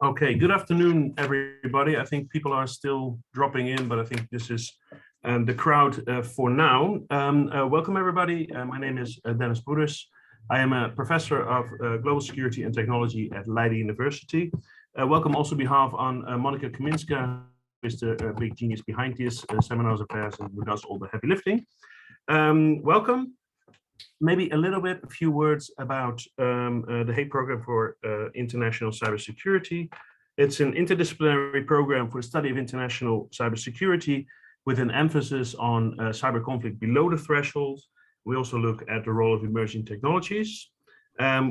Okay, good afternoon, everybody. I think people are still dropping in, but I think this is the crowd for now. Welcome, everybody. My name is Dennis Boeres. I am a professor of global security and technology at Leiden University. Welcome also on behalf on Monica Kaminska, who is the big genius behind these seminars affairs and who does all the heavy lifting. Welcome. Maybe a few words about the Hague Program for International Cybersecurity. It's an interdisciplinary program for the study of international cybersecurity with an emphasis on cyber conflict below the threshold. We also look at the role of emerging technologies.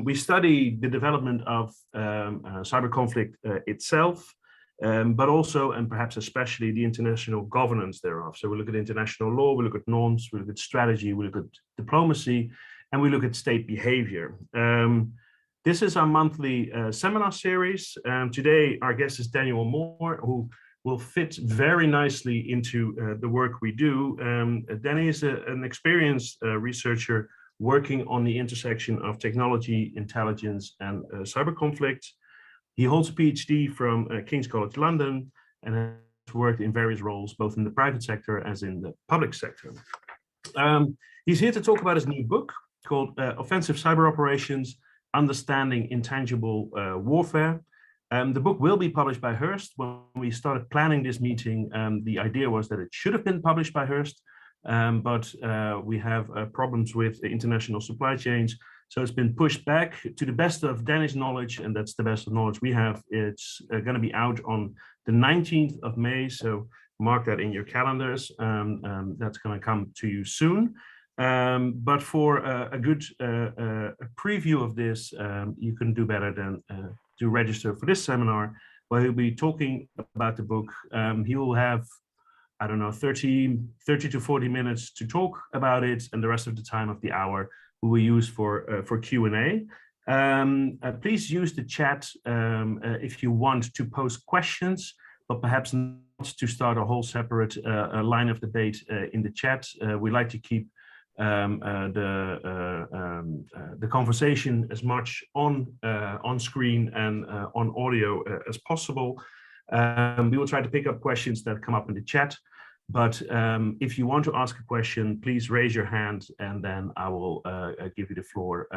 We study the development of cyber conflict itself, but also, and perhaps especially, the international governance thereof. So we look at international law, we look at norms, we look at strategy, we look at diplomacy, and we look at state behavior. This is our monthly seminar series. Today, our guest is Daniel Moore, who will fit very nicely into the work we do. Danny is an experienced researcher working on the intersection of technology, intelligence, and cyber conflict. He holds a PhD from King's College London and has worked in various roles, both in the private sector as in the public sector. He's here to talk about his new book called Offensive Cyber Operations, Understanding Intangible Warfare. The book will be published by Hearst. When we started planning this meeting, the idea was that it should have been published by Hearst, but we have problems with the international supply chains. So it's been pushed back. To the best of Danny's knowledge, and that's the best of knowledge we have, it's going to be out on the 19th of May. So mark that in your calendars. That's going to come to you soon. But for a good preview of this, you couldn't do better than to register for this seminar, where he'll be talking about the book. He will have, I don't know, 30 to 40 minutes to talk about it, and the rest of the time of the hour we use for Q&A. Please use the chat if you want to post questions, but perhaps not to start a whole separate line of debate in the chat. We like to keep the conversation as much on screen and on audio as possible. We will try to pick up questions that come up in the chat. But if you want to ask a question, please raise your hand, and then I will give you the floor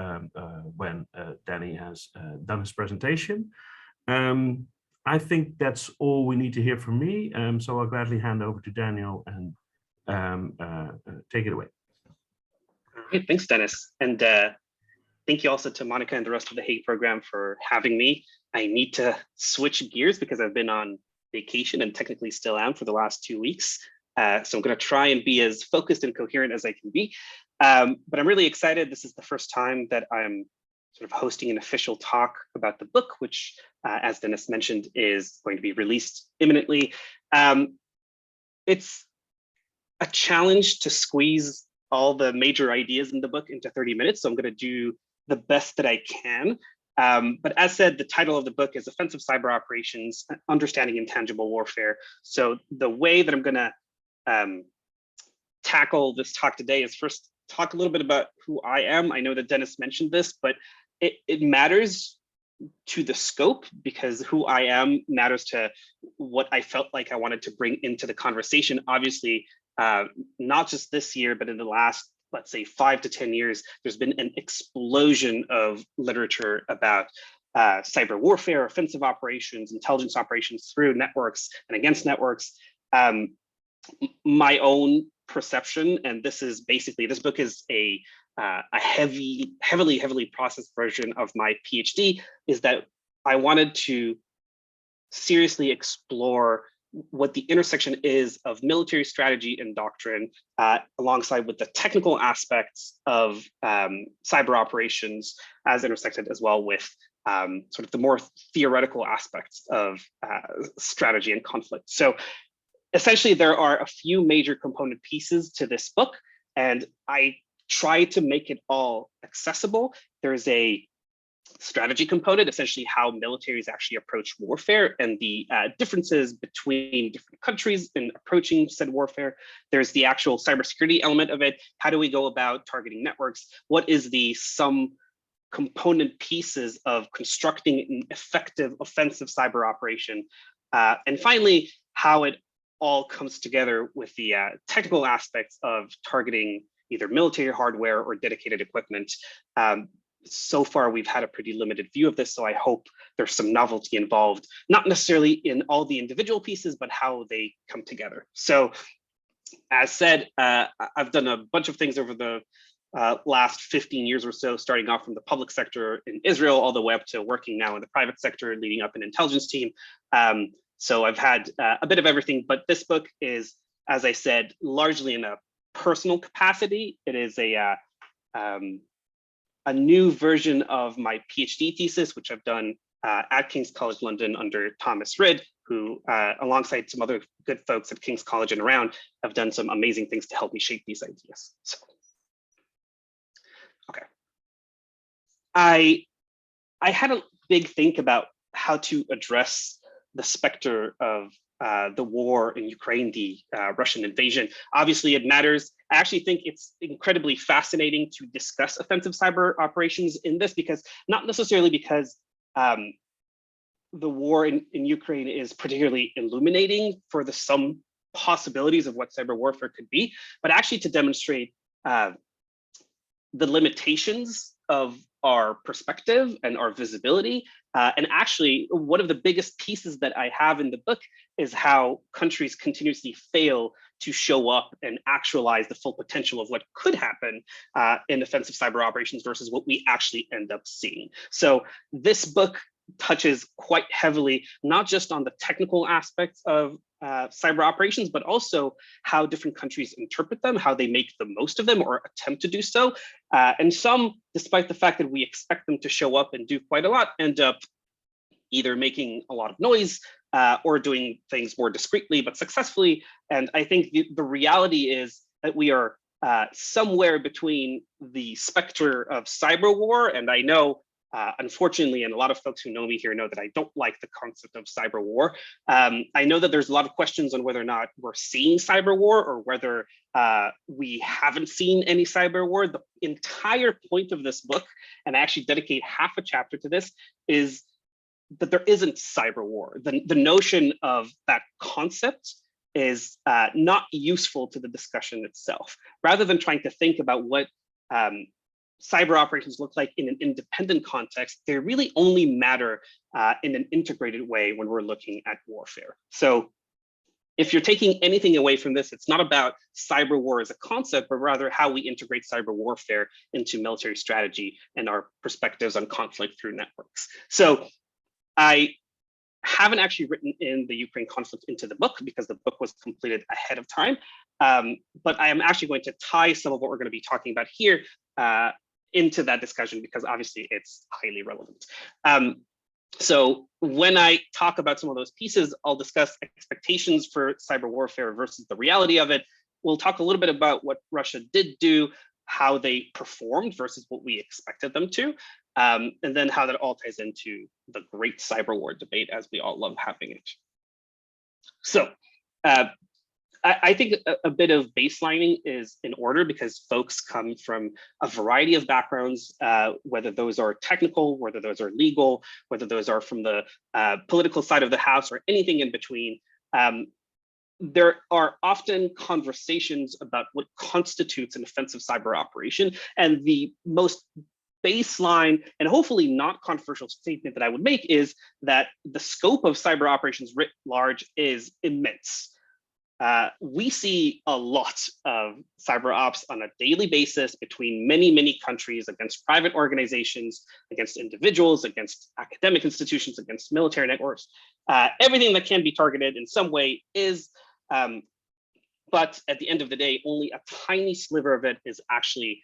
when Danny has done his presentation. I think that's all we need to hear from me. So I'll gladly hand over to Daniel and take it away. All right, thanks, Dennis. And thank you also to Monica and the rest of the Hague program for having me. I need to switch gears because I've been on vacation and technically still am for the last 2 weeks. So I'm going to try and be as focused and coherent as I can be. But I'm really excited. This is the first time that I'm sort of hosting an official talk about the book, which, as Dennis mentioned, is going to be released imminently. It's a challenge to squeeze all the major ideas in the book into 30 minutes. So I'm going to do the best that I can. But as said, the title of the book is Offensive Cyber Operations, Understanding Intangible Warfare. So the way that I'm going to tackle this talk today is first talk a little bit about who I am. I know that Dennis mentioned this, but it matters to the scope because who I am matters to what I felt like I wanted to bring into the conversation. Obviously, not just this year, but in the last, let's say, 5 to 10 years, there's been an explosion of literature about cyber warfare, offensive operations, intelligence operations through networks and against networks. My own perception, and this is basically, this book is a heavily processed version of my PhD, is that I wanted to seriously explore what the intersection is of military strategy and doctrine alongside with the technical aspects of cyber operations as intersected as well with sort of the more theoretical aspects of strategy and conflict. So essentially, there are a few major component pieces to this book, and I try to make it all accessible. There's a strategy component, essentially how militaries actually approach warfare and the differences between different countries in approaching said warfare. There's the actual cybersecurity element of it. How do we go about targeting networks? What is the sum component pieces of constructing an effective offensive cyber operation. And finally, how it all comes together with the technical aspects of targeting either military hardware or dedicated equipment. So far, we've had a pretty limited view of this, so I hope there's some novelty involved, not necessarily in all the individual pieces, but how they come together. So as said, I've done a bunch of things over the last 15 years or so, starting off from the public sector in Israel, all the way up to working now in the private sector, leading up an intelligence team. So I've had a bit of everything, but this book is, as I said, largely in a personal capacity. It is a new version of my PhD thesis, which I've done at King's College London under Thomas Rid, who, alongside some other good folks at King's College and around, have done some amazing things to help me shape these ideas. So, okay. I had a big think about how to address the specter of the war in Ukraine, the Russian invasion. Obviously, it matters. I actually think it's incredibly fascinating to discuss offensive cyber operations in this, because not necessarily because the war in Ukraine is particularly illuminating for some possibilities of what cyber warfare could be, but actually to demonstrate the limitations of our perspective and our visibility. And actually, one of the biggest pieces that I have in the book is how countries continuously fail to show up and actualize the full potential of what could happen in offensive cyber operations versus what we actually end up seeing. So this book touches quite heavily, not just on the technical aspects of cyber operations, but also how different countries interpret them, how they make the most of them or attempt to do so. And some, despite the fact that we expect them to show up and do quite a lot, end up either making a lot of noise or doing things more discreetly but successfully. And I think the reality is that we are somewhere between the specter of cyber war, and I know unfortunately, and a lot of folks who know me here know that I don't like the concept of cyber war. I know that there's a lot of questions on whether or not we're seeing cyber war or whether we haven't seen any cyber war. The entire point of this book, and I actually dedicate half a chapter to this, is that there isn't cyber war. The notion of that concept is not useful to the discussion itself. Rather than trying to think about what cyber operations look like in an independent context, they really only matter in an integrated way when we're looking at warfare. So if you're taking anything away from this, it's not about cyber war as a concept, but rather how we integrate cyber warfare into military strategy and our perspectives on conflict through networks. So I haven't actually written in the Ukraine conflict into the book because the book was completed ahead of time. But I am actually going to tie some of what we're going to be talking about here into that discussion, because obviously it's highly relevant. So when I talk about some of those pieces, I'll discuss expectations for cyber warfare versus the reality of it. We'll talk a little bit about what Russia did do, how they performed versus what we expected them to, and then how that all ties into the great cyber war debate, as we all love having it. So I think a bit of baselining is in order, because folks come from a variety of backgrounds, whether those are technical, whether those are legal, whether those are from the political side of the house or anything in between. There are often conversations about what constitutes an offensive cyber operation, and the most baseline and hopefully not controversial statement that I would make is that the scope of cyber operations writ large is immense. We see a lot of cyber ops on a daily basis between many countries, against private organizations, against individuals, against academic institutions, against military networks. Everything that can be targeted in some way is, but at the end of the day, only a tiny sliver of it is actually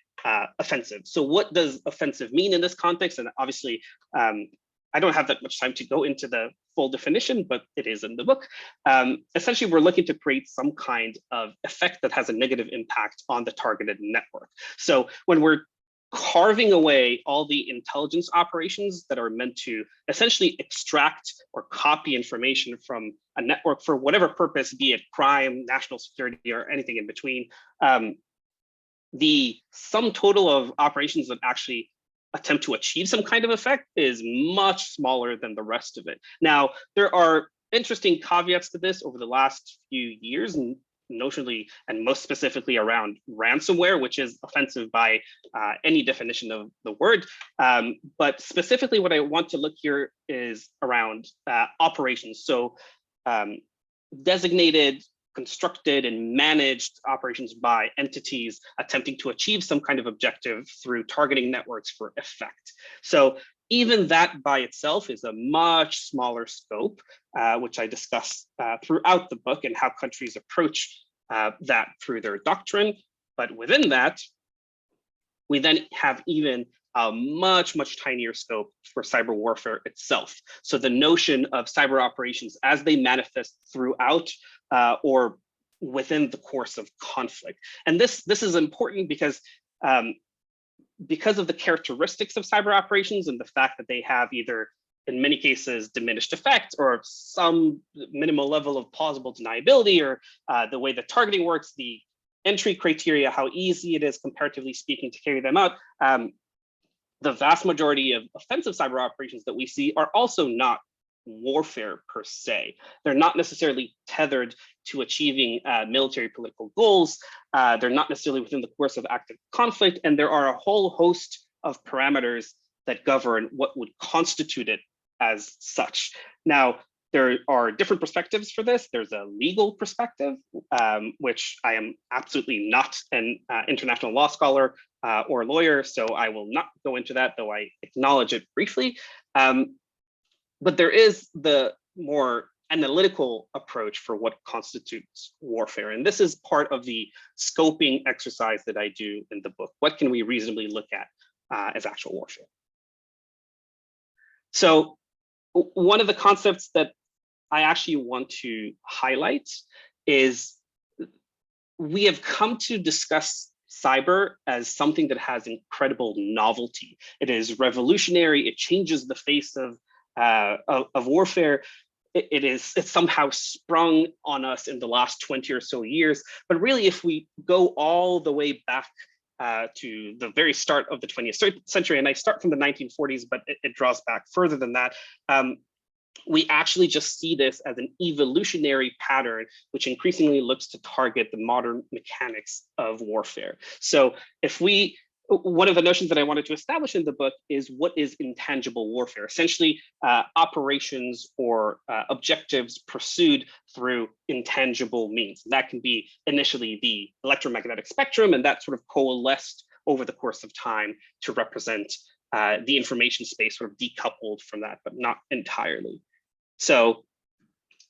offensive. So what does offensive mean in this context? And obviously, I don't have that much time to go into the full definition, but it is in the book. Essentially, we're looking to create some kind of effect that has a negative impact on the targeted network. So when we're carving away all the intelligence operations that are meant to essentially extract or copy information from a network for whatever purpose, be it crime, national security, or anything in between, the sum total of operations that actually attempt to achieve some kind of effect is much smaller than the rest of it. Now, there are interesting caveats to this over the last few years, and notionally and most specifically around ransomware, which is offensive by any definition of the word. But specifically what I want to look here is around operations. So designated, constructed, and managed operations by entities attempting to achieve some kind of objective through targeting networks for effect. So even that by itself is a much smaller scope, which I discuss throughout the book and how countries approach that through their doctrine. But within that, we then have even a much, much tinier scope for cyber warfare itself. So the notion of cyber operations as they manifest throughout or within the course of conflict. And this is important because of the characteristics of cyber operations and the fact that they have either, in many cases, diminished effect or some minimal level of plausible deniability, or the way the targeting works, the entry criteria, how easy it is, comparatively speaking, to carry them out. The vast majority of offensive cyber operations that we see are also not warfare per se. They're not necessarily tethered to achieving military political goals. They're not necessarily within the course of active conflict. And there are a whole host of parameters that govern what would constitute it as such. Now, there are different perspectives for this. There's a legal perspective, which I am absolutely not an international law scholar or lawyer, so I will not go into that, though I acknowledge it briefly. But there is the more analytical approach for what constitutes warfare. And this is part of the scoping exercise that I do in the book. What can we reasonably look at as actual warfare? So one of the concepts that I actually want to highlight is we have come to discuss cyber as something that has incredible novelty. It is revolutionary. It changes the face of warfare. It's somehow sprung on us in the last 20 or so years. But really, if we go all the way back to the very start of the 20th century, and I start from the 1940s, but it draws back further than that, we actually just see this as an evolutionary pattern, which increasingly looks to target the modern mechanics of warfare. So one of the notions that I wanted to establish in the book is what is intangible warfare, essentially operations or objectives pursued through intangible means. That can be initially the electromagnetic spectrum, and that sort of coalesced over the course of time to represent the information space, sort of decoupled from that, but not entirely. So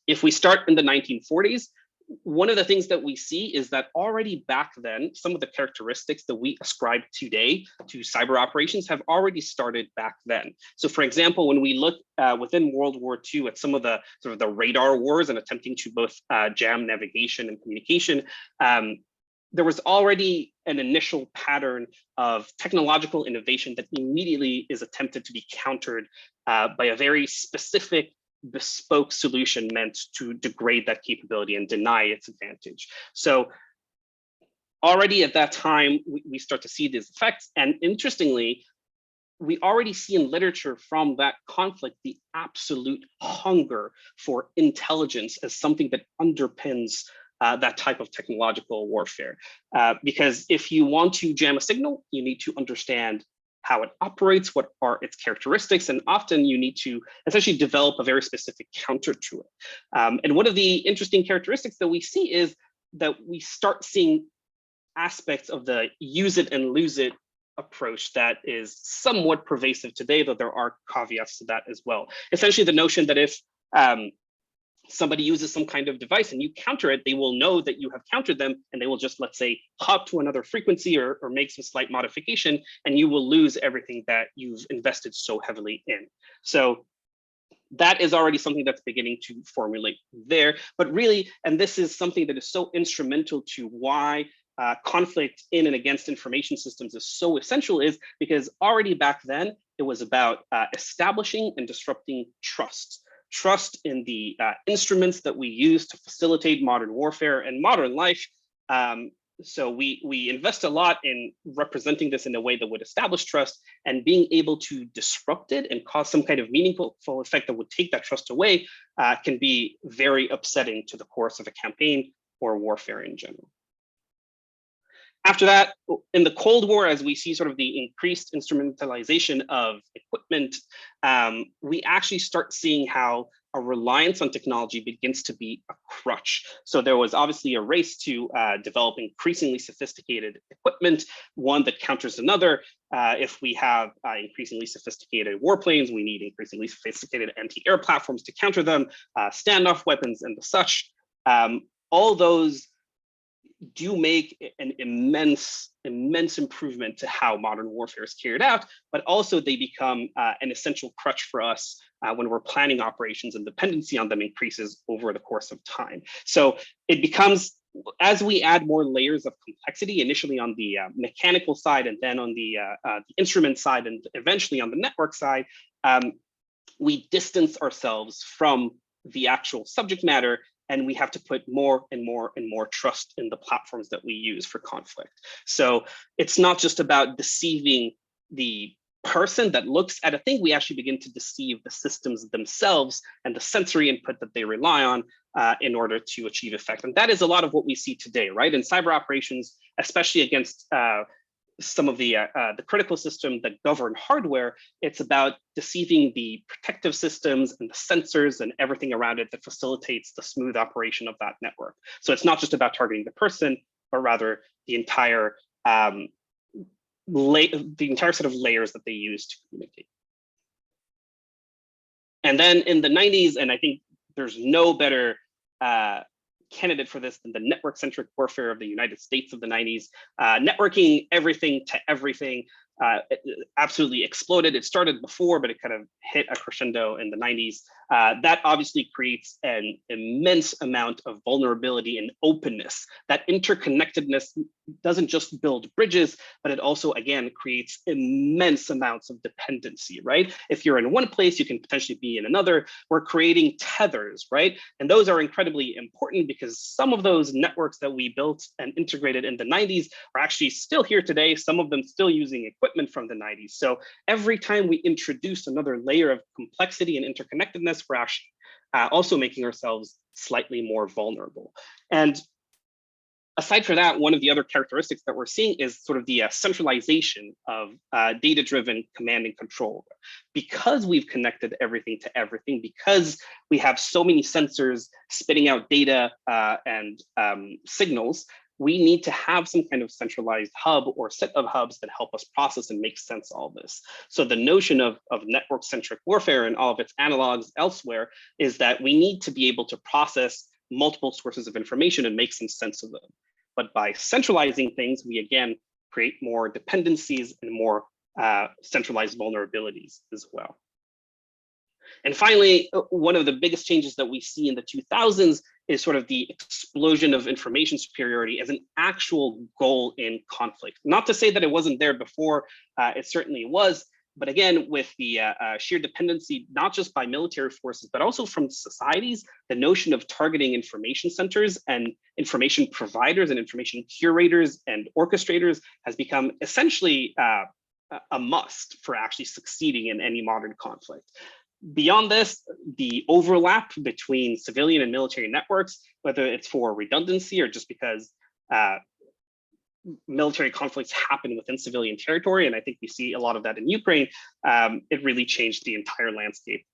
if we start in the 1940s, one of the things that we see is that already back then, some of the characteristics that we ascribe today to cyber operations have already started back then. So for example, when we look within World War II at some of the sort of the radar wars and attempting to both jam navigation and communication, there was already an initial pattern of technological innovation that immediately is attempted to be countered by a very specific bespoke solution meant to degrade that capability and deny its advantage. So already at that time, we start to see these effects. And interestingly, we already see in literature from that conflict the absolute hunger for intelligence as something that underpins that type of technological warfare. Because if you want to jam a signal, you need to understand how it operates, what are its characteristics, and often you need to essentially develop a very specific counter to it. And one of the interesting characteristics that we see is that we start seeing aspects of the use it and lose it approach that is somewhat pervasive today, though there are caveats to that as well. Essentially, the notion that if somebody uses some kind of device and you counter it, they will know that you have countered them, and they will just, let's say, hop to another frequency or make some slight modification, and you will lose everything that you've invested so heavily in. So that is already something that's beginning to formulate there. But really, and this is something that is so instrumental to why conflict in and against information systems is so essential, is because already back then, it was about establishing and disrupting trust in the instruments that we use to facilitate modern warfare and modern life, So we invest a lot in representing this in a way that would establish trust, and being able to disrupt it and cause some kind of meaningful effect that would take that trust away can be very upsetting to the course of a campaign or warfare in general. After that, in the Cold War, as we see sort of the increased instrumentalization of equipment, we actually start seeing how a reliance on technology begins to be a crutch. So there was obviously a race to develop increasingly sophisticated equipment, one that counters another. If we have increasingly sophisticated warplanes, we need increasingly sophisticated anti-air platforms to counter them, standoff weapons and the such. All those do make an immense improvement to how modern warfare is carried out, but also they become an essential crutch for us when we're planning operations, and dependency on them increases over the course of time. So it becomes, as we add more layers of complexity, initially on the mechanical side, and then on the instrument side, and eventually on the network side, we distance ourselves from the actual subject matter, and we have to put more and more and more trust in the platforms that we use for conflict. So it's not just about deceiving the person that looks at a thing, we actually begin to deceive the systems themselves and the sensory input that they rely on in order to achieve effect. And that is a lot of what we see today, right? In cyber operations, especially against some of the critical systems that govern hardware, it's about deceiving the protective systems and the sensors and everything around it that facilitates the smooth operation of that network. So it's not just about targeting the person, but rather the entire set of layers that they use to communicate. And then in the 90s, and I think there's no better candidate for this than the network-centric warfare of the United States of the 90s. Networking everything to everything absolutely exploded. It started before, but it kind of hit a crescendo in the 90s. That obviously creates an immense amount of vulnerability and openness. That interconnectedness doesn't just build bridges, but it also, again, creates immense amounts of dependency, right? If you're in one place, you can potentially be in another. We're creating tethers, right? And those are incredibly important because some of those networks that we built and integrated in the 90s are actually still here today, some of them still using equipment from the 90s. So every time we introduce another layer of complexity and interconnectedness, we're actually also making ourselves slightly more vulnerable. And aside from that, one of the other characteristics that we're seeing is sort of the centralization of data-driven command and control. Because we've connected everything to everything, because we have so many sensors spitting out data and signals, we need to have some kind of centralized hub or set of hubs that help us process and make sense of all this. So the notion of network-centric warfare and all of its analogs elsewhere is that we need to be able to process multiple sources of information and make some sense of them. But by centralizing things, we again create more dependencies and more centralized vulnerabilities as well. And finally, one of the biggest changes that we see in the 2000s is sort of the explosion of information superiority as an actual goal in conflict. Not to say that it wasn't there before, it certainly was. But again, with the sheer dependency, not just by military forces, but also from societies, the notion of targeting information centers and information providers and information curators and orchestrators has become essentially a must for actually succeeding in any modern conflict. Beyond this, the overlap between civilian and military networks, whether it's for redundancy or just because military conflicts happen within civilian territory, and I think we see a lot of that in Ukraine, it really changed the entire landscape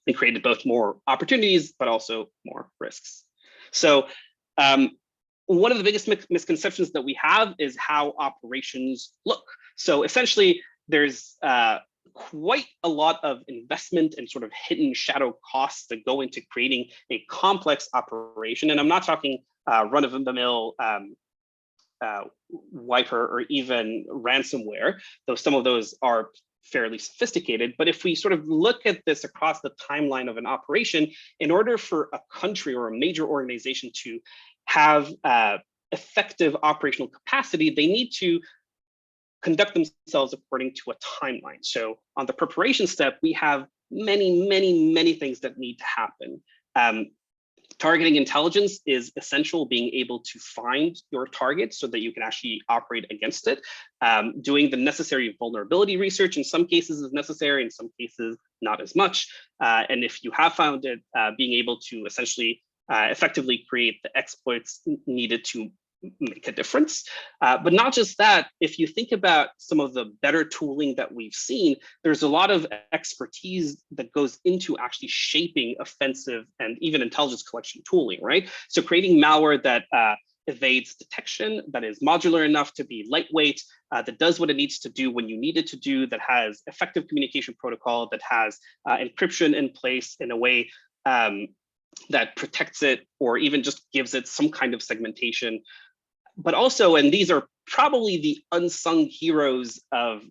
and created both more opportunities, but also more risks. So one of the biggest misconceptions that we have is how operations look. So essentially, there's quite a lot of investment and sort of hidden shadow costs that go into creating a complex operation. And I'm not talking run-of-the-mill wiper or even ransomware, though some of those are fairly sophisticated. But if we sort of look at this across the timeline of an operation, in order for a country or a major organization to have effective operational capacity, they need to conduct themselves according to a timeline. So on the preparation step, we have many things that need to happen. Targeting intelligence is essential, being able to find your target so that you can actually operate against it. Doing the necessary vulnerability research in some cases is necessary, in some cases not as much. And if you have found it, being able to essentially effectively create the exploits needed to make a difference. But not just that, if you think about some of the better tooling that we've seen, there's a lot of expertise that goes into actually shaping offensive and even intelligence collection tooling, right? So creating malware that evades detection, that is modular enough to be lightweight, that does what it needs to do when you need it to do, that has effective communication protocol, that has encryption in place in a way that protects it or even just gives it some kind of segmentation. But also, and these are probably the unsung heroes of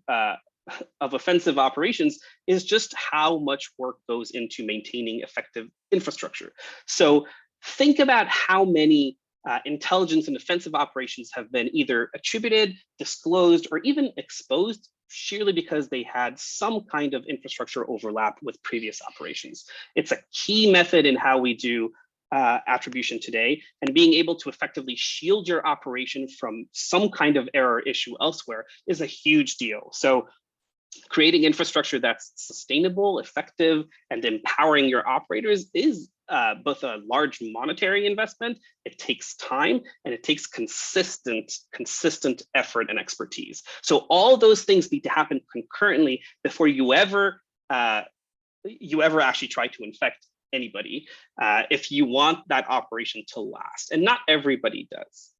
offensive operations, is just how much work goes into maintaining effective infrastructure. So think about how many intelligence and offensive operations have been either attributed, disclosed, or even exposed sheerly because they had some kind of infrastructure overlap with previous operations. It's a key method in how we do attribution today, and being able to effectively shield your operation from some kind of error issue elsewhere is a huge deal. So creating infrastructure that's sustainable, effective, and empowering your operators is both a large monetary investment, it takes time, and it takes consistent effort and expertise. So all those things need to happen concurrently before you ever actually try to infect anybody, if you want that operation to last. And not everybody does.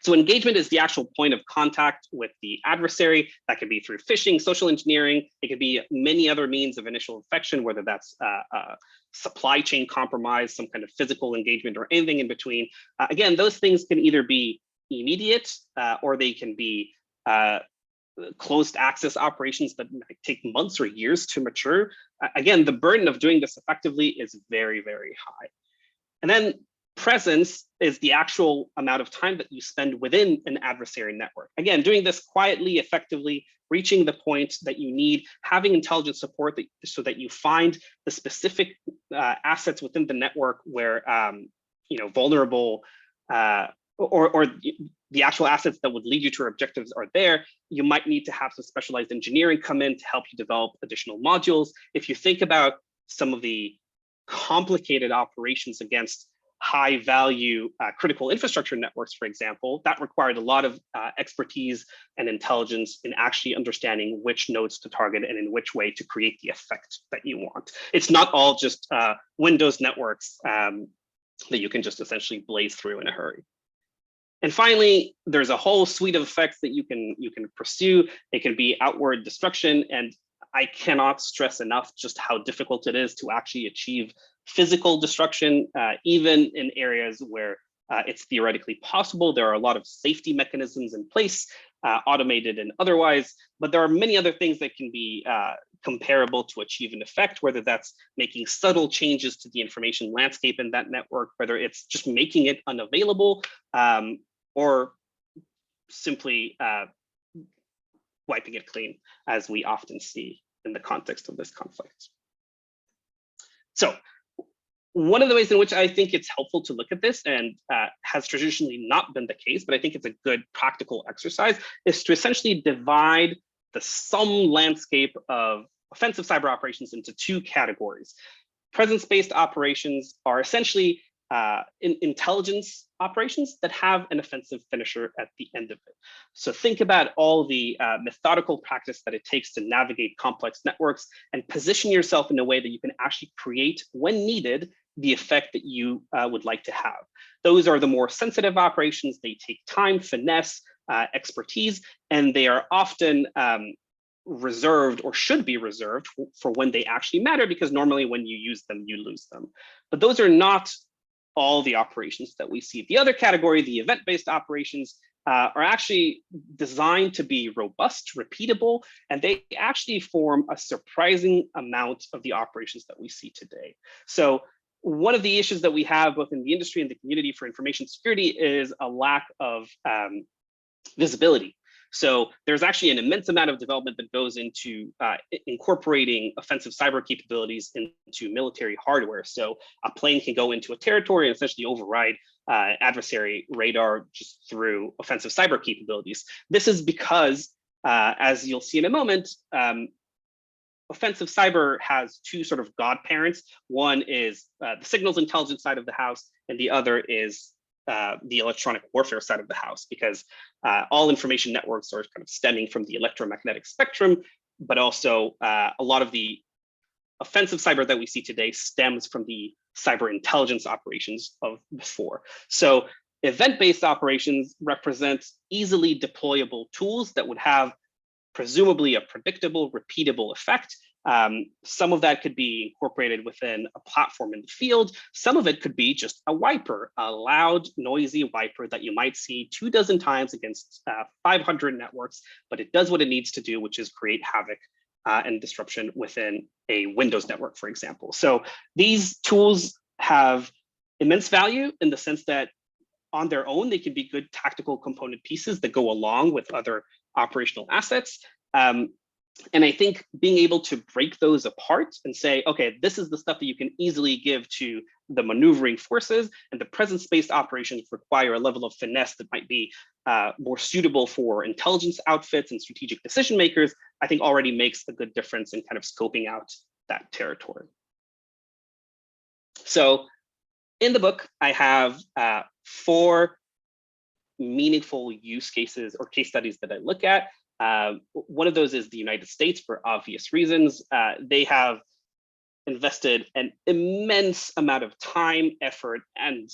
So engagement is the actual point of contact with the adversary. That could be through phishing, social engineering. It could be many other means of initial infection, whether that's supply chain compromise, some kind of physical engagement, or anything in between. Again, those things can either be immediate or they can be closed access operations that might take months or years to mature. Again, the burden of doing this effectively is very, very high. And then presence is the actual amount of time that you spend within an adversary network. Again, doing this quietly, effectively, reaching the point that you need, having intelligence support so that you find the specific assets within the network where vulnerable or the actual assets that would lead you to your objectives are there. You might need to have some specialized engineering come in to help you develop additional modules. If you think about some of the complicated operations against high value critical infrastructure networks, for example, that required a lot of expertise and intelligence in actually understanding which nodes to target and in which way to create the effect that you want. It's not all just Windows networks that you can just essentially blaze through in a hurry. And finally, there's a whole suite of effects that you can pursue. It can be outward destruction, and I cannot stress enough just how difficult it is to actually achieve physical destruction, even in areas where it's theoretically possible. There are a lot of safety mechanisms in place, automated and otherwise, but there are many other things that can be comparable to achieve an effect, whether that's making subtle changes to the information landscape in that network, whether it's just making it unavailable, or simply wiping it clean, as we often see in the context of this conflict. So one of the ways in which I think it's helpful to look at this, and has traditionally not been the case, but I think it's a good practical exercise, is to essentially divide the sum landscape of offensive cyber operations into two categories. Presence-based operations are essentially intelligence operations that have an offensive finisher at the end of it. So think about all the methodical practice that it takes to navigate complex networks and position yourself in a way that you can actually create, when needed, the effect that you would like to have. Those are the more sensitive operations. They take time, finesse, expertise, and they are often reserved, or should be reserved, for when they actually matter, because normally when you use them, you lose them. But those are not all the operations that we see. The other category, the event-based operations, are actually designed to be robust, repeatable, and they actually form a surprising amount of the operations that we see today. So one of the issues that we have both in the industry and the community for information security is a lack of visibility. So there's actually an immense amount of development that goes into incorporating offensive cyber capabilities into military hardware. So a plane can go into a territory and essentially override adversary radar just through offensive cyber capabilities. This is because, as you'll see in a moment, offensive cyber has two sort of godparents. One is the signals intelligence side of the house, and the other is the electronic warfare side of the house, because all information networks are kind of stemming from the electromagnetic spectrum, but also a lot of the offensive cyber that we see today stems from the cyber intelligence operations of before. So event-based operations represent easily deployable tools that would have presumably a predictable, repeatable effect. Some of that could be incorporated within a platform in the field. Some of it could be just a wiper, a loud, noisy wiper that you might see 24 times against 500 networks, but it does what it needs to do, which is create havoc and disruption within a Windows network, for example. So these tools have immense value in the sense that on their own, they can be good tactical component pieces that go along with other operational assets. And I think being able to break those apart and say, okay, this is the stuff that you can easily give to the maneuvering forces, and the presence-based operations require a level of finesse that might be more suitable for intelligence outfits and strategic decision makers, I think already makes a good difference in kind of scoping out that territory. So in the book, I have 4 meaningful use cases or case studies that I look at. One of those is the United States for obvious reasons. They have invested an immense amount of time, effort, and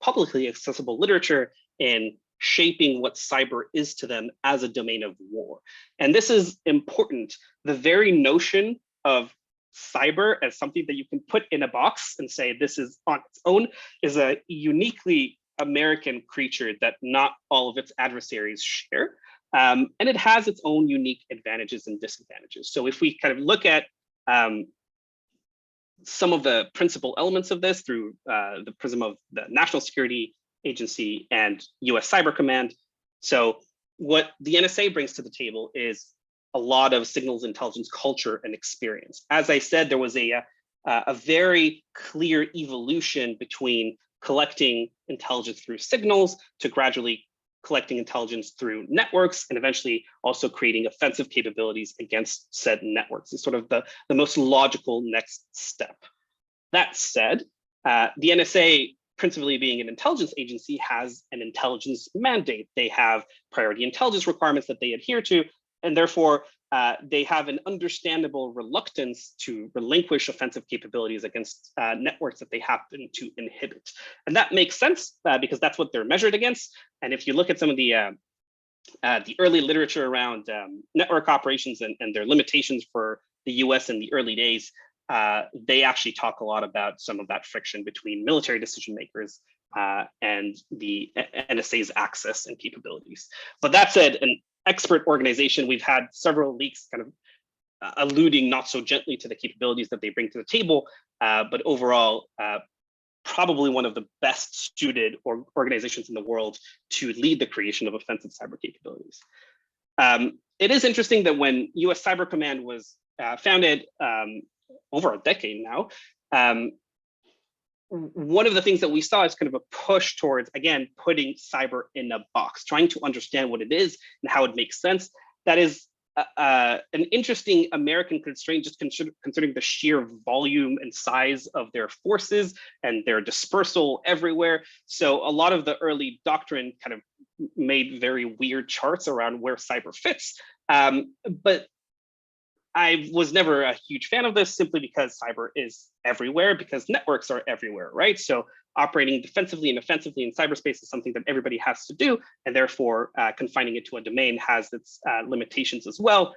publicly accessible literature in shaping what cyber is to them as a domain of war. And this is important. The very notion of cyber as something that you can put in a box and say this is on its own is a uniquely American creature that not all of its adversaries share. And it has its own unique advantages and disadvantages. So if we kind of look at some of the principal elements of this through the prism of the National Security Agency and US Cyber Command. So what the NSA brings to the table is a lot of signals intelligence culture and experience. As I said, there was a very clear evolution between collecting intelligence through signals to gradually collecting intelligence through networks, and eventually also creating offensive capabilities against said networks is sort of the most logical next step. That said, the NSA, principally being an intelligence agency, has an intelligence mandate. They have priority intelligence requirements that they adhere to, and therefore they have an understandable reluctance to relinquish offensive capabilities against networks that they happen to inhibit. And that makes sense because that's what they're measured against. And if you look at some of the early literature around network operations and their limitations for the US in the early days, they actually talk a lot about some of that friction between military decision makers and the NSA's access and capabilities. But that said, an expert organization, we've had several leaks kind of alluding not so gently to the capabilities that they bring to the table, but overall, probably one of the best suited organizations in the world to lead the creation of offensive cyber capabilities. It is interesting that when US Cyber Command was founded over a decade now, one of the things that we saw is kind of a push towards, again, putting cyber in a box, trying to understand what it is and how it makes sense. That is an interesting American constraint, just considering the sheer volume and size of their forces and their dispersal everywhere. So a lot of the early doctrine kind of made very weird charts around where cyber fits. But I was never a huge fan of this simply because cyber is everywhere, because networks are everywhere, right? So operating defensively and offensively in cyberspace is something that everybody has to do, and therefore confining it to a domain has its limitations as well.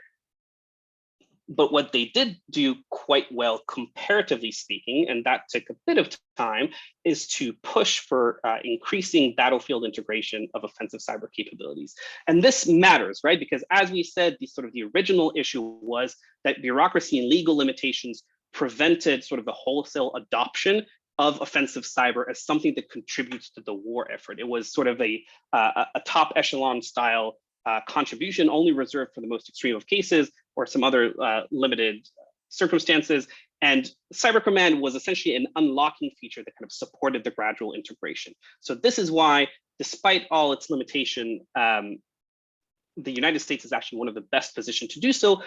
But what they did do quite well, comparatively speaking, and that took a bit of time, is to push for increasing battlefield integration of offensive cyber capabilities. And this matters, right? Because as we said, the original issue was that bureaucracy and legal limitations prevented sort of the wholesale adoption of offensive cyber as something that contributes to the war effort. It was sort of a top echelon style contribution only reserved for the most extreme of cases or some other limited circumstances. And Cyber Command was essentially an unlocking feature that kind of supported the gradual integration. So this is why, despite all its limitation, the United States is actually one of the best positioned to do so,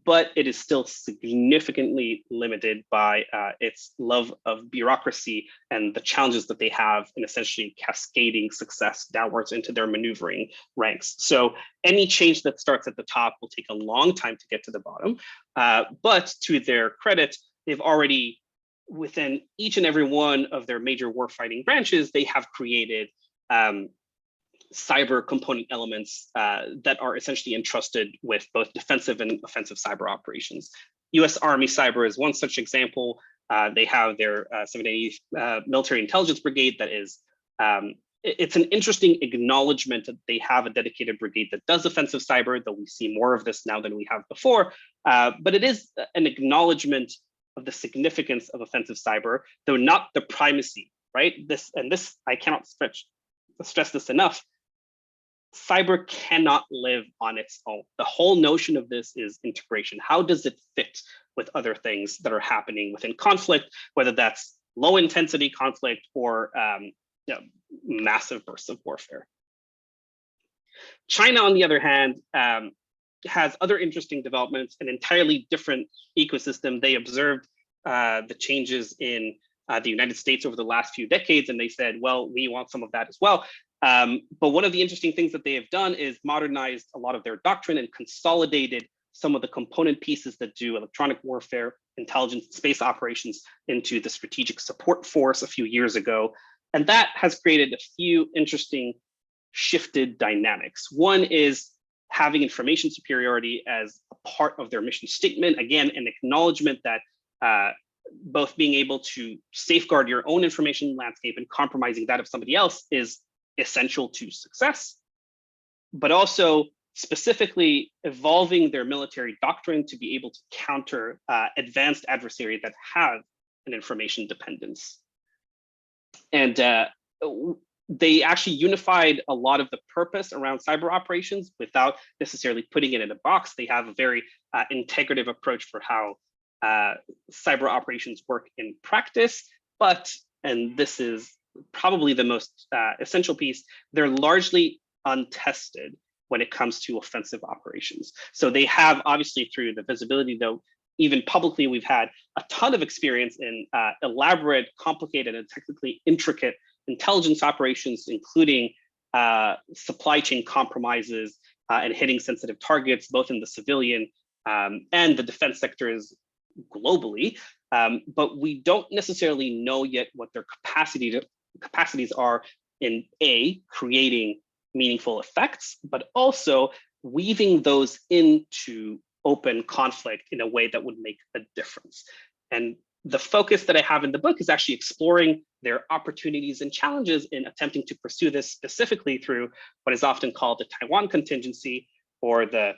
but it is still significantly limited by its love of bureaucracy and the challenges that they have in essentially cascading success downwards into their maneuvering ranks. So any change that starts at the top will take a long time to get to the bottom, but to their credit, they've already, within each and every one of their major warfighting branches, they have created cyber component elements that are essentially entrusted with both defensive and offensive cyber operations. US Army Cyber is one such example. They have their 780 Military Intelligence Brigade that is, it's an interesting acknowledgement that they have a dedicated brigade that does offensive cyber, though we see more of this now than we have before. But it is an acknowledgement of the significance of offensive cyber, though not the primacy, right? This I cannot stress this enough. Cyber cannot live on its own. The whole notion of this is integration. How does it fit with other things that are happening within conflict, whether that's low intensity conflict or massive bursts of warfare? China, on the other hand, has other interesting developments, an entirely different ecosystem. They observed the changes in the United States over the last few decades, and they said, well, we want some of that as well. But one of the interesting things that they have done is modernized a lot of their doctrine and consolidated some of the component pieces that do electronic warfare, intelligence, space operations into the strategic support force a few years ago. And that has created a few interesting shifted dynamics. One is having information superiority as a part of their mission statement. Again, an acknowledgement that both being able to safeguard your own information landscape and compromising that of somebody else is essential to success, but also specifically evolving their military doctrine to be able to counter advanced adversaries that have an information dependence. And they actually unified a lot of the purpose around cyber operations without necessarily putting it in a box. They have a very integrative approach for how cyber operations work in practice, but, and this is probably the most essential piece, they're largely untested when it comes to offensive operations. So they have, obviously through the visibility, though, even publicly, we've had a ton of experience in elaborate, complicated, and technically intricate intelligence operations, including supply chain compromises and hitting sensitive targets, both in the civilian and the defense sectors globally. But we don't necessarily know yet what their capacities are in creating meaningful effects, but also weaving those into open conflict in a way that would make a difference. And the focus that I have in the book is actually exploring their opportunities and challenges in attempting to pursue this specifically through what is often called the Taiwan contingency, or the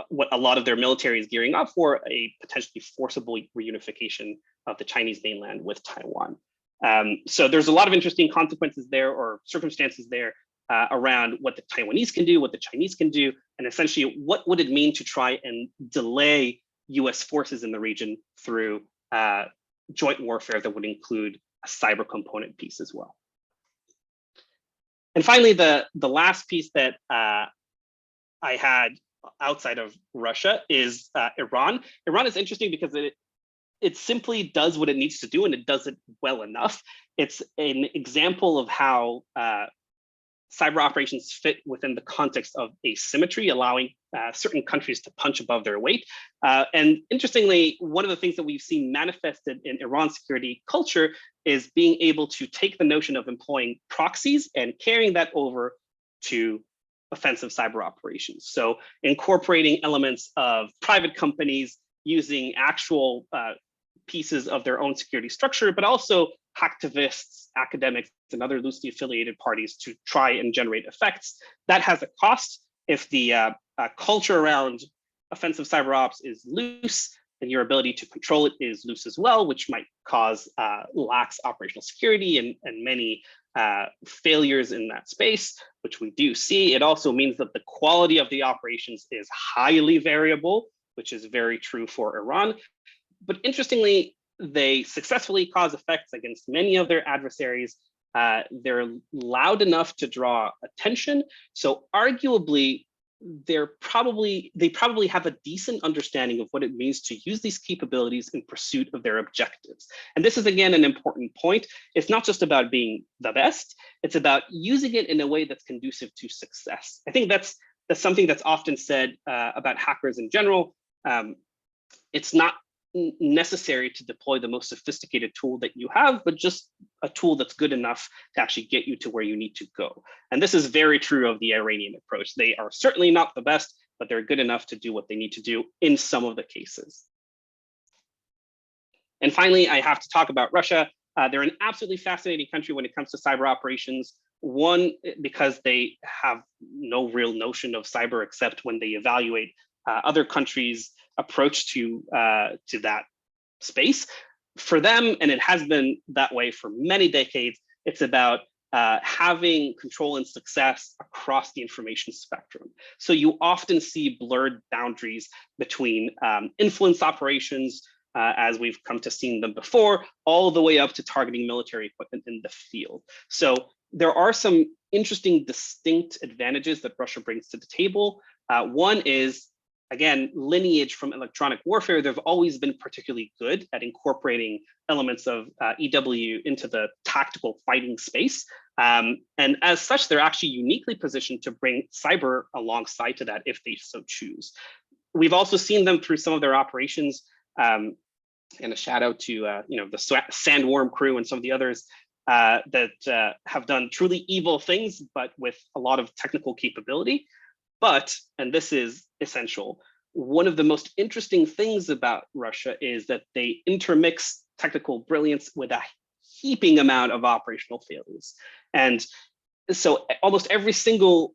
what a lot of their military is gearing up for, a potentially forcible reunification of the Chinese mainland with Taiwan. So there's a lot of interesting consequences there, or circumstances there, around what the Taiwanese can do, what the Chinese can do, and essentially what would it mean to try and delay US forces in the region through joint warfare that would include a cyber component piece as well. And finally, the last piece that I had outside of Russia is Iran. Iran is interesting because it simply does what it needs to do, and it does it well enough. It's an example of how cyber operations fit within the context of asymmetry, allowing certain countries to punch above their weight. And interestingly, one of the things that we've seen manifested in Iran's security culture is being able to take the notion of employing proxies and carrying that over to offensive cyber operations. So incorporating elements of private companies using actual pieces of their own security structure, but also hacktivists, academics, and other loosely affiliated parties to try and generate effects. That has a cost. If the culture around offensive cyber ops is loose, and your ability to control it is loose as well, which might cause lax operational security and many failures in that space, which we do see. It also means that the quality of the operations is highly variable, which is very true for Iran. But interestingly, they successfully cause effects against many of their adversaries. They're loud enough to draw attention. So arguably, they probably have a decent understanding of what it means to use these capabilities in pursuit of their objectives. And this is, again, an important point. It's not just about being the best, it's about using it in a way that's conducive to success. I think that's something that's often said about hackers in general. It's not necessary to deploy the most sophisticated tool that you have, but just a tool that's good enough to actually get you to where you need to go. And this is very true of the Iranian approach. They are certainly not the best, but they're good enough to do what they need to do in some of the cases. And finally, I have to talk about Russia. They're an absolutely fascinating country when it comes to cyber operations. One, because they have no real notion of cyber except when they evaluate other countries' approach to that space. For them, and it has been that way for many decades, it's about having control and success across the information spectrum. So you often see blurred boundaries between influence operations, as we've come to see them before, all the way up to targeting military equipment in the field. So there are some interesting, distinct advantages that Russia brings to the table. One is, again, lineage from electronic warfare. They've always been particularly good at incorporating elements of EW into the tactical fighting space. And as such, they're actually uniquely positioned to bring cyber alongside to that if they so choose. We've also seen them through some of their operations, and a shout out to the Sandworm crew and some of the others that have done truly evil things, but with a lot of technical capability. But, and this is essential, one of the most interesting things about Russia is that they intermix technical brilliance with a heaping amount of operational failures. And so almost every single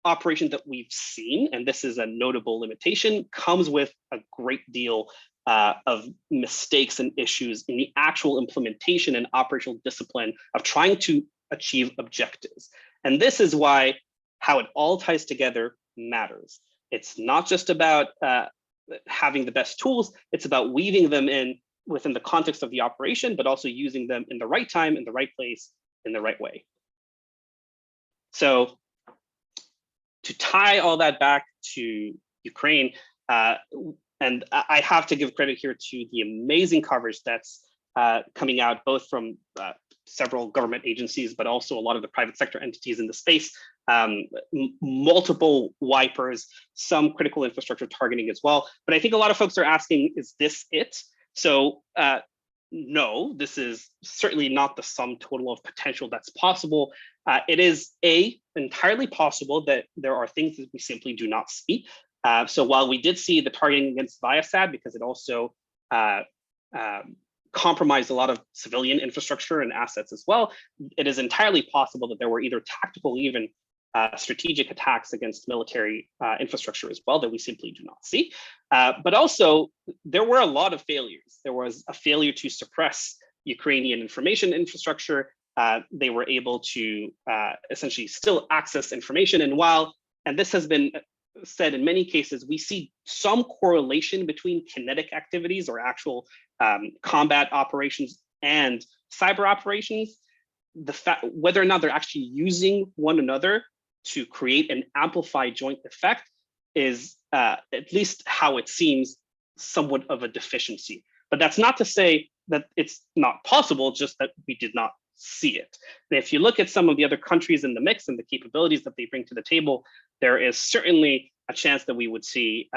operation that we've seen, and this is a notable limitation, comes with a great deal of mistakes and issues in the actual implementation and operational discipline of trying to achieve objectives. And this is why how it all ties together matters. It's not just about having the best tools, it's about weaving them in within the context of the operation, but also using them in the right time, in the right place, in the right way. So to tie all that back to Ukraine, and I have to give credit here to the amazing coverage that's coming out both from several government agencies, but also a lot of the private sector entities in the space, multiple wipers, some critical infrastructure targeting as well. But I think a lot of folks are asking, is this it? So no, this is certainly not the sum total of potential that's possible. It is entirely possible that there are things that we simply do not see. So while we did see the targeting against Viasat, because it also compromised a lot of civilian infrastructure and assets as well, it is entirely possible that there were either tactical, even strategic attacks against military infrastructure as well that we simply do not see. But also, there were a lot of failures. There was a failure to suppress Ukrainian information infrastructure. They were able to essentially still access information. And this has been said in many cases, we see some correlation between kinetic activities or actual combat operations and cyber operations. The fact whether or not they're actually using one another to create an amplified joint effect is at least how it seems somewhat of a deficiency. But that's not to say that it's not possible, just that we did not see it. And if you look at some of the other countries in the mix and the capabilities that they bring to the table, there is certainly a chance that we would see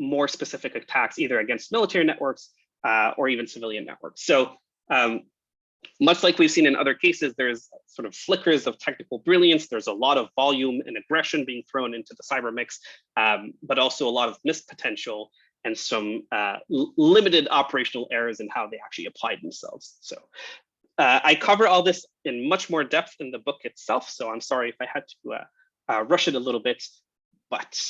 more specific attacks either against military networks or even civilian networks. So much like we've seen in other cases, there's sort of flickers of technical brilliance. There's a lot of volume and aggression being thrown into the cyber mix, but also a lot of missed potential and some limited operational errors in how they actually applied themselves. So I cover all this in much more depth in the book itself, so I'm sorry if I had to rush it a little bit. But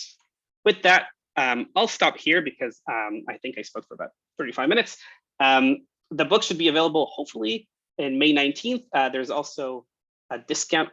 with that, I'll stop here because I think I spoke for about 35 minutes. The book should be available hopefully in May 19th. There's also a discount